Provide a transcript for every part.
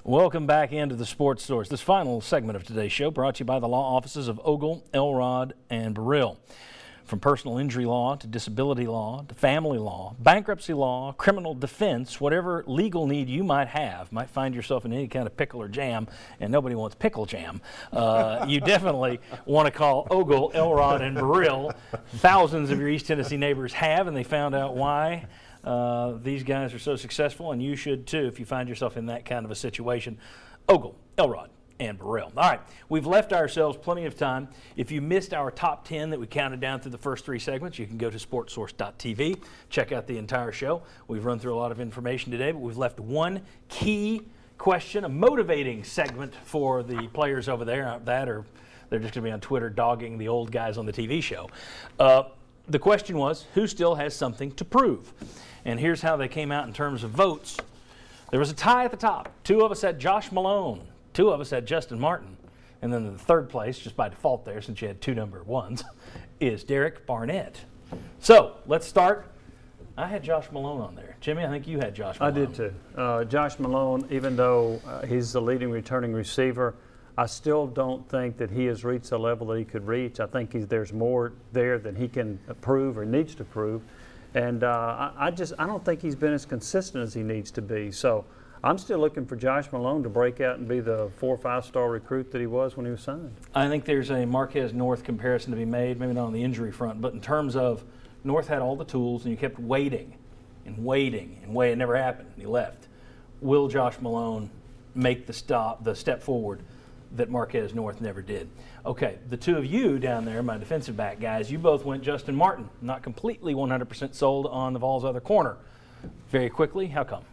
Welcome back into the Sports Source. This final segment of today's show brought to you by the law offices of Ogle, Elrod, and Burrill. From personal injury law to disability law to family law, bankruptcy law, criminal defense, whatever legal need you might have, might find yourself in any kind of pickle or jam, and nobody wants pickle jam. You definitely want to call Ogle, Elrod, and Burrill. Thousands of your East Tennessee neighbors have, and they found out why. These guys are so successful, and you should too if you find yourself in that kind of a situation. Ogle, Elrod, and Burrill. All right, we've left ourselves plenty of time. If you missed our top 10 that we counted down through the first 3 segments, you can go to sportsource.tv, check out the entire show. We've run through a lot of information today, but we've left one key question, a motivating segment for the players over there. That or they're just going to be on Twitter dogging the old guys on the TV show. The question was, who still has something to prove? And here's how they came out in terms of votes. There was a tie at the top. 2 of us had Josh Malone. 2 of us had Justin Martin. And then in the third place, just by default there, since you had 2 number 1s, is Derek Barnett. So let's start. I had Josh Malone on there. Jimmy, I think you had Josh Malone. I did too. Josh Malone, even though he's the leading returning receiver, I still don't think that he has reached the level that he could reach. I think there's more there than he can prove or needs to prove. And I don't think he's been as consistent as he needs to be. So I'm still looking for Josh Malone to break out and be the 4 or 5-star recruit that he was when he was signed. I think there's a Marquez North comparison to be made, maybe not on the injury front, but in terms of North had all the tools and you kept waiting and waiting and waiting. It never happened. And he left. Will Josh Malone make the step forward that Marquez North never did? Okay, the 2 of you down there, my defensive back guys, you both went Justin Martin. Not completely 100% sold on the Vols' other corner. Very quickly, how come?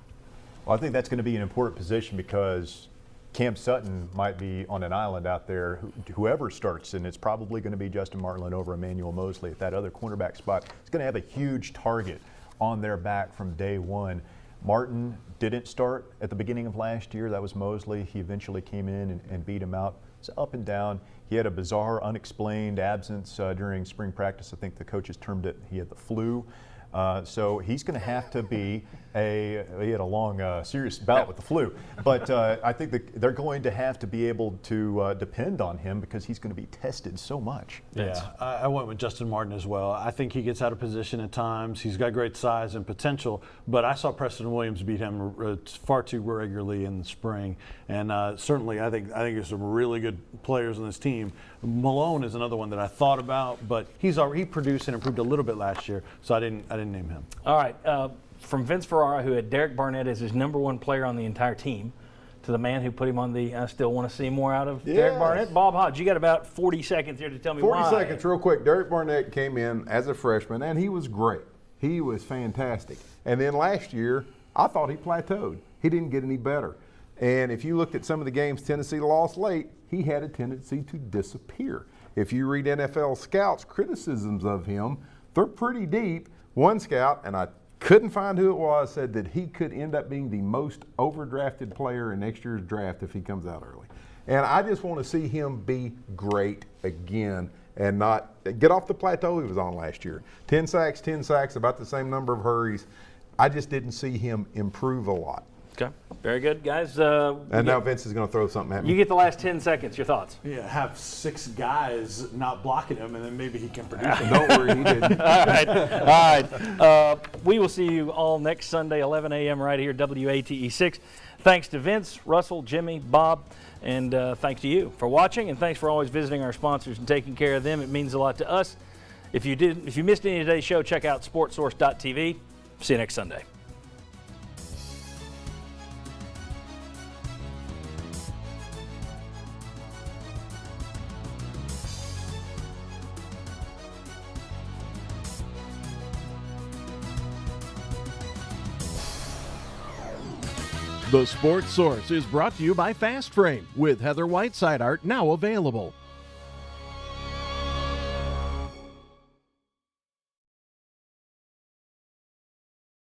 Well, I think that's going to be an important position because Cam Sutton might be on an island out there. Whoever starts, and it's probably going to be Justin Martin over Emmanuel Mosley at that other cornerback spot. It's going to have a huge target on their back from day one. Martin didn't start at the beginning of last year. That was Mosley. He eventually came in and beat him out. It's up and down. He had a bizarre, unexplained absence during spring practice. I think the coaches termed it, he had the flu. So he's going to have to be he had a long, serious bout with the flu. But I think they're going to have to be able to depend on him because he's going to be tested so much. Yeah, I went with Justin Martin as well. I think he gets out of position at times. He's got great size and potential, but I saw Preston Williams beat him far too regularly in the spring. And certainly I think there's some really good players on this team. Malone is another one that I thought about, but he produced and improved a little bit last year, so I didn't name him. All right. From Vince Ferrara, who had Derek Barnett as his number 1 player on the entire team, to the man who put him on the I still want to see more out of Derek Barnett, Bob Hodge. You got about 40 seconds here to tell me 40 why. 40 seconds, real quick. Derek Barnett came in as a freshman, and he was great. He was fantastic. And then last year, I thought he plateaued. He didn't get any better. And if you looked at some of the games Tennessee lost late, he had a tendency to disappear. If you read NFL scouts' criticisms of him, they're pretty deep. One scout, and I couldn't find who it was, said that he could end up being the most overdrafted player in next year's draft if he comes out early. And I just want to see him be great again and not get off the plateau he was on last year. 10 sacks, about the same number of hurries. I just didn't see him improve a lot. Okay, very good, guys. And now Vince is going to throw something at me. You get the last 10 seconds. Your thoughts? Yeah, have 6 guys not blocking him, and then maybe he can produce it. Don't worry, he didn't. All right. We will see you all next Sunday, 11 a.m. right here, WATE 6. Thanks to Vince, Russell, Jimmy, Bob, and thanks to you for watching, and thanks for always visiting our sponsors and taking care of them. It means a lot to us. If you missed any of today's show, check out sportsource.tv. See you next Sunday. The Sports Source is brought to you by Fast Frame with Heather Whiteside art now available.